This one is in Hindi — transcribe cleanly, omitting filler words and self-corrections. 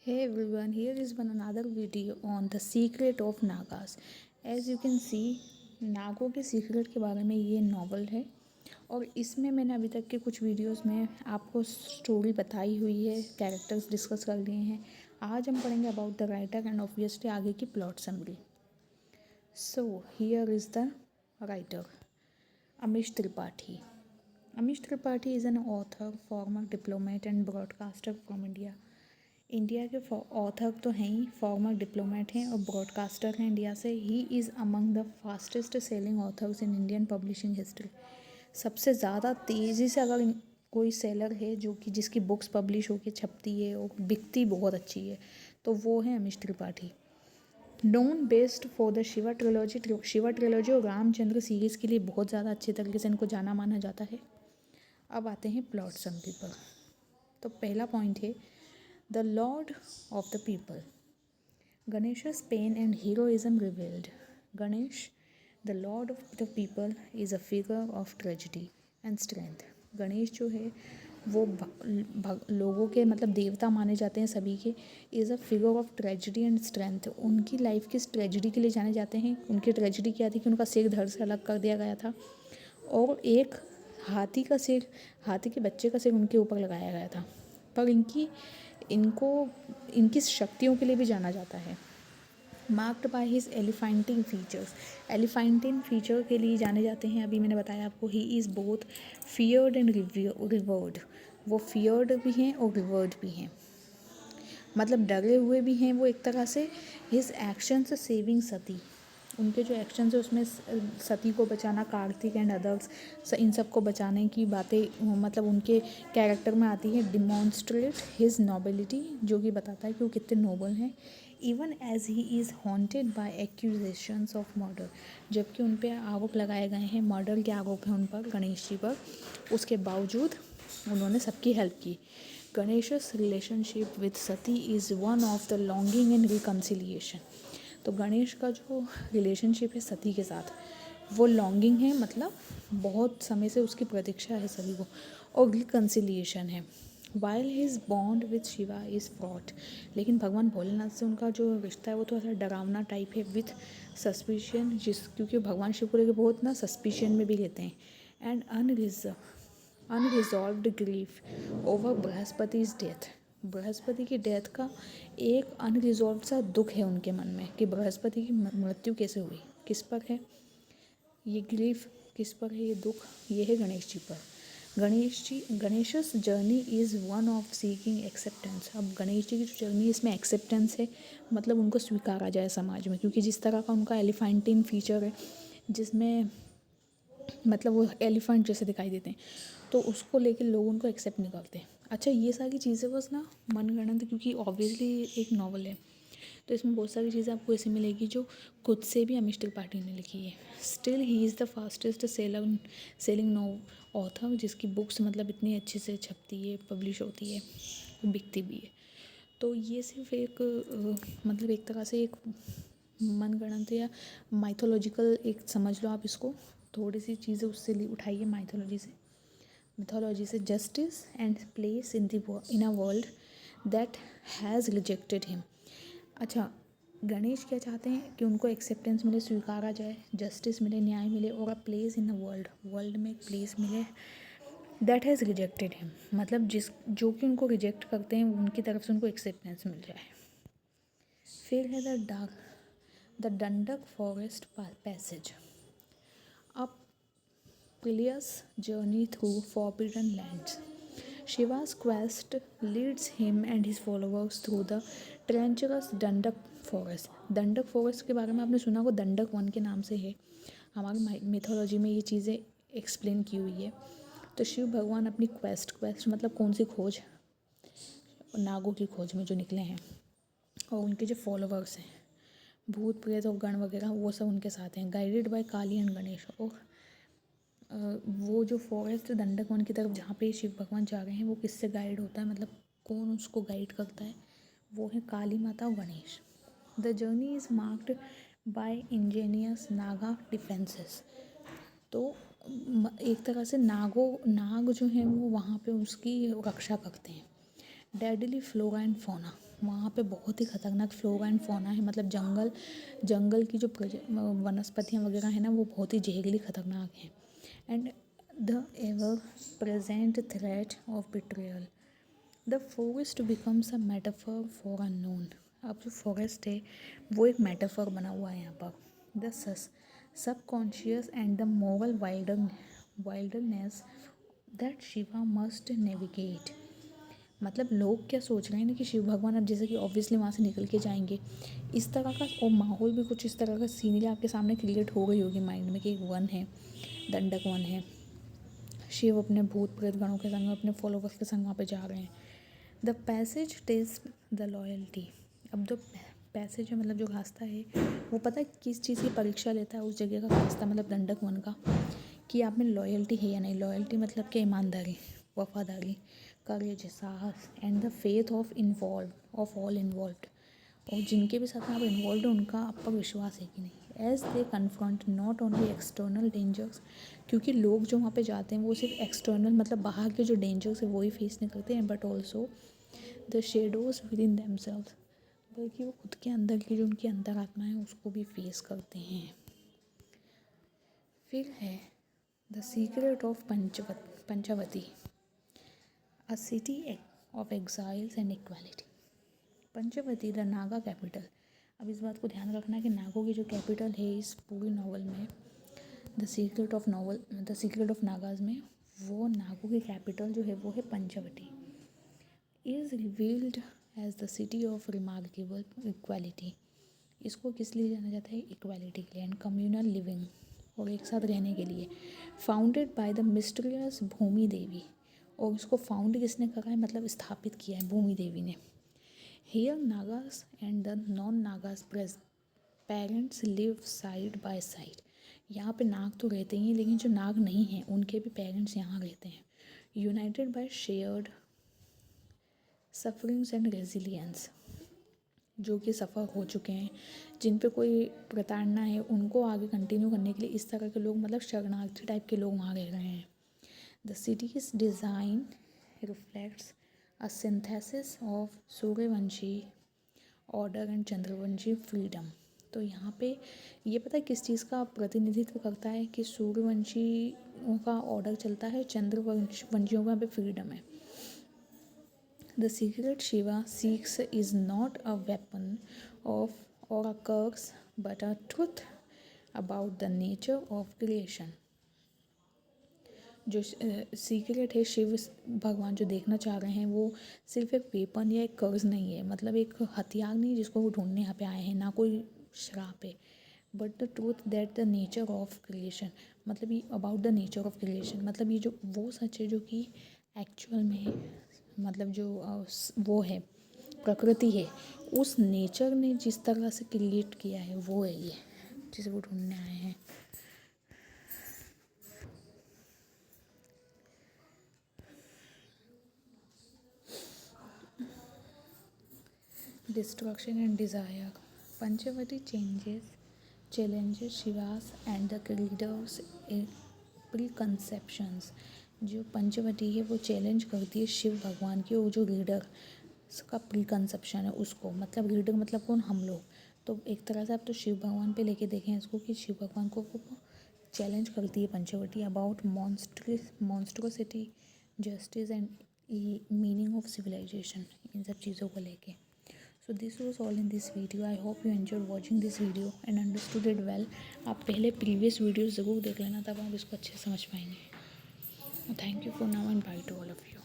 Hey everyone, here is one another video on the secret of Nagas. As you can see, नागों के सीक्रेट के बारे में ये नॉवल है और इसमें मैंने अभी तक के कुछ वीडियोस में आपको स्टोरी बताई हुई है, कैरेक्टर्स डिस्कस कर लिए हैं। आज हम पढ़ेंगे about the writer and obviously आगे की plot summary. So here is the writer Amish Tripathi. Amish Tripathi is an author, former diplomat and broadcaster from India. India के ऑथर तो हैं ही, फॉर्मर डिप्लोमेट हैं और ब्रॉडकास्टर हैं इंडिया से. He is among the fastest selling authors in Indian publishing history. सबसे ज़्यादा तेज़ी से अगर कोई सेलर है जो कि जिसकी बुक्स पब्लिश होकर छपती है और बिकती बहुत अच्छी है तो वो है Amish Tripathi. Known based for the Shiva trilogy और रामचंद्र सीरीज़ के लिए बहुत ज़्यादा अच्छे तरीके से इनको जाना माना जाता है. अब आते हैं प्लॉट समरी पर. तो पहला पॉइंट है the Lord of the people. Ganesha's pain and heroism revealed. Ganesh, the lord of the people, is a figure of tragedy and strength. Ganesh जो है वो लोगों के मतलब देवता माने जाते हैं सभी के. Is a figure of tragedy and strength. उनकी लाइफ की ट्रेजिडी के लिए जाने जाते हैं. उनकी ट्रेजिडी क्या थी कि उनका सिर धड़ से अलग कर दिया गया था और एक हाथी का सिर, हाथी के बच्चे का सिर उनके ऊपर लगाया गया था. पर इनकी शक्तियों के लिए भी जाना जाता है. Marked by his elephantine features. Elephantine feature के लिए जाने जाते हैं. अभी मैंने बताया आपको he is both feared and revered. वो फियर्ड भी हैं और रिवर्ड भी हैं, मतलब डरे हुए भी हैं वो एक तरह से. हिज एक्शंस सेविंग सती. उनके जो एक्शंस है उसमें सती को बचाना, कार्तिक एंड अदर्स इन सब को बचाने की बातें मतलब उनके कैरेक्टर में आती है. डिमॉन्स्ट्रेट हिज नोबिलिटी, जो कि बताता है कि वो कितने नोबल हैं. Even as he is haunted by accusations of murder. जबकि उन पर आरोप लगाए गए हैं, मर्डर के आरोप हैं उन पर, गणेश जी पर, उसके बावजूद उन्होंने सबकी हेल्प की. Ganesh's relationship with Sati is one of the longing and reconciliation. तो गणेश का जो रिलेशनशिप है सती के साथ वो लॉन्गिंग है, मतलब बहुत समय से उसकी प्रतीक्षा है सभी को, और रिकन्सिलिएशन है. While his bond with Shiva is fraught. लेकिन भगवान भोलेनाथ से उनका जो रिश्ता है वो थोड़ा सा डरावना टाइप है. विथ सस्पिशन, क्योंकि भगवान शिव को लेकर बहुत ना सस्पिशन में भी रहते हैं. And unresolved grief over Brihaspati's death. Brihaspati की डेथ का एक अनरिजॉल्व सा दुख है उनके मन में कि बृहस्पति की मृत्यु कैसे हुई, किस पर है ये ग्रीफ, किस पर है ये दुख, ये है गणेश जी पर. Ganesh's journey is one of seeking acceptance. अब गणेश जी की जो जर्नी इसमें एक्सेप्टेंस है, मतलब उनको स्वीकारा जाए समाज में, क्योंकि जिस तरह का उनका एलिफेंटिन फीचर है जिसमें मतलब वो एलिफेंट जैसे दिखाई देते हैं, तो उसको लेके लोग उनको एक्सेप्ट नहीं करते. अच्छा, ये सारी चीज़ें बस ना मनगढ़ंत, क्योंकि ऑब्वियसली एक नॉवल है तो इसमें बहुत सारी चीज़ें आपको ऐसी मिलेगी जो खुद से भी अमीश त्रिपाठी ने लिखी है. Still he is the fastest selling author, जिसकी बुक्स मतलब इतनी अच्छे से छपती है, पब्लिश होती है, बिकती भी है. तो ये सिर्फ एक मतलब एक तरह से एक मनगढ़ंत या माइथोलॉजिकल एक समझ लो आप इसको. थोड़ी सी चीज़ें उससे उठाइए मिथोलॉजी से. Justice and place in a world that has rejected him. अच्छा, गणेश क्या चाहते हैं कि उनको एक्सेप्टेंस मिले, स्वीकारा जाए, जस्टिस मिले, न्याय मिले, और a place in a world में एक प्लेस मिले दैट हैज़ रिजेक्टेड हिम, मतलब जो कि उनको रिजेक्ट करते हैं उनकी तरफ से उनको एक्सेप्टेंस मिल जाए. फिर है द डंडक फॉरेस्ट पैसेज. अब Peleus' journey through forbidden lands. Shiva's quest leads him and his followers through the treacherous Dandak forest. दंडक फॉरेस्ट के बारे में आपने सुना हो, दंडक वन के नाम से है. हमारी मिथोलॉजी में ये चीज़ें एक्सप्लेन की हुई है. तो शिव भगवान अपनी क्वेस्ट मतलब कौन सी खोज, नागों की खोज में जो निकले हैं, और उनके जो फॉलोवर्स हैं भूत प्रेत और गण वगैरह वो सब उनके साथ हैं, guided by Kali and Ganesh. और वो जो फॉरेस्ट दंडक वन की तरफ जहाँ पे शिव भगवान जा रहे हैं वो किससे गाइड होता है, मतलब कौन उसको गाइड करता है, वो है काली माता और Ganesh. The journey is marked by Angénieux Naga defences. तो एक तरह से नाग जो हैं वो वहाँ पे उसकी रक्षा करते हैं. Deadly flora and fauna. वहाँ पे बहुत ही खतरनाक फ्लोरा एंड फौना है, मतलब जंगल की जो वनस्पतियाँ वगैरह हैं ना, वो बहुत ही जहरीली खतरनाक हैं। And the ever present threat of betrayal, the forest becomes a metaphor for unknown. अब जो फॉरेस्ट है वो एक मेटाफर बना हुआ है यहाँ पर। The subconscious and the moral wildness that Shiva must navigate. मतलब लोग क्या सोच रहे हैं ना कि शिव भगवान अब जैसे कि ऑब्वियसली वहाँ से निकल के जाएंगे, इस तरह का, और माहौल भी कुछ इस तरह का सीनरी आपके सामने क्रिएट हो गई होगी माइंड में कि एक वन है, दंडक वन है, शिव अपने भूत प्रेत गणों के संग, अपने फॉलोवर्स के संग वहाँ पे जा रहे हैं। The passage test the loyalty. अब जो पैसेज है मतलब जो रास्ता है वो पता है किस चीज़ की परीक्षा लेता है, उस जगह का रास्ता मतलब दंडक वन का, कि आप में लॉयल्टी है या नहीं। लॉयल्टी मतलब कि ईमानदारी, वफादारी, करेज, साहस and the faith of all involved. और जिनके भी साथ आप इन्वॉल्व हैं उनका आप पर विश्वास है कि नहीं। As they confront not only external dangers, क्योंकि लोग जो वहाँ पे जाते हैं वो सिर्फ एक्सटर्नल मतलब बाहर के जो डेंजर्स है वही फेस नहीं करते हैं, but also the shadows with in themselves, बल्कि वो खुद के अंदर की जो उनकी अंतरात्मा है उसको भी फेस करते हैं। फिर है the secret of Panchavati, a city of exiles and equality. Panchavati the Naga capital. अब इस बात को ध्यान रखना है कि नागों की जो कैपिटल है इस पूरी नॉवल में, द सीक्रेट ऑफ नागाज में, वो नागों की कैपिटल जो है वो है Panchavati. Is revealed as the city of remarkable equality. इसको किस लिए जाना जाता है? इक्वालिटी के लिए एंड कम्युनल लिविंग, और एक साथ रहने के लिए। फाउंडेड बाय द मिस्टीरियस भूमि देवी, और इसको फाउंड किसने करा है मतलब स्थापित किया है भूमि देवी ने। Here Nagas and the non Nagas parents live side by side. यहाँ पे नाग तो रहते ही हैं लेकिन जो नाग नहीं हैं उनके भी पेरेंट्स यहाँ रहते हैं। United by shared sufferings and resilience, जो कि सफ़र हो चुके हैं, जिन पे कोई प्रताड़ना है उनको आगे कंटिन्यू करने के लिए इस तरह के लोग मतलब शरणार्थी टाइप के लोग वहाँ रह रहे हैं। The cities design reflects a synthesis of Suryavanshi order and Chandravanshi freedom. तो यहाँ पे ये पता है किस चीज़ का प्रतिनिधित्व करता है कि सूर्यवंशियों का ऑर्डर चलता है, चंद्रवंशियों का यहाँ पे फ्रीडम है। The secret Shiva seeks is not a weapon of or a curse but a truth about the nature of creation। जो सीक्रेट है शिव भगवान जो देखना चाह रहे हैं वो सिर्फ एक वेपन या एक कर्ज नहीं है, मतलब एक हथियार नहीं जिसको वो ढूंढने यहाँ पे आए हैं, ना कोई श्राप है, but the truth that the nature of creation, मतलब ये about the nature of creation, मतलब ये जो वो सच है जो कि एक्चुअल में मतलब जो वो है प्रकृति है, उस नेचर ने जिस तरह से क्रिएट किया है वो है ये जिसे वो ढूंढने आए हैं। Destruction and desire. Panchavati challenges Shiva's and the creators preconceptions। जो पंचवटी है वो चैलेंज करती है शिव भगवान की, और जो रीडर का प्रीकंसेप्शन है उसको, मतलब रीडर मतलब कौन? हम लोग। तो एक तरह से आप तो शिव भगवान पे लेके देखें इसको कि शिव भगवान को वो चैलेंज करती है Panchavati about monstrosity, justice and meaning of civilisation, इन सब चीज़ों को लेके। So this was all in this video. I hope you enjoyed watching this video and understood it well। आप पहले प्रीवियस वीडियोस ज़रूर देख लेना तब आप इसको अच्छे से समझ पाएंगे। Thank you for now and by two all of you.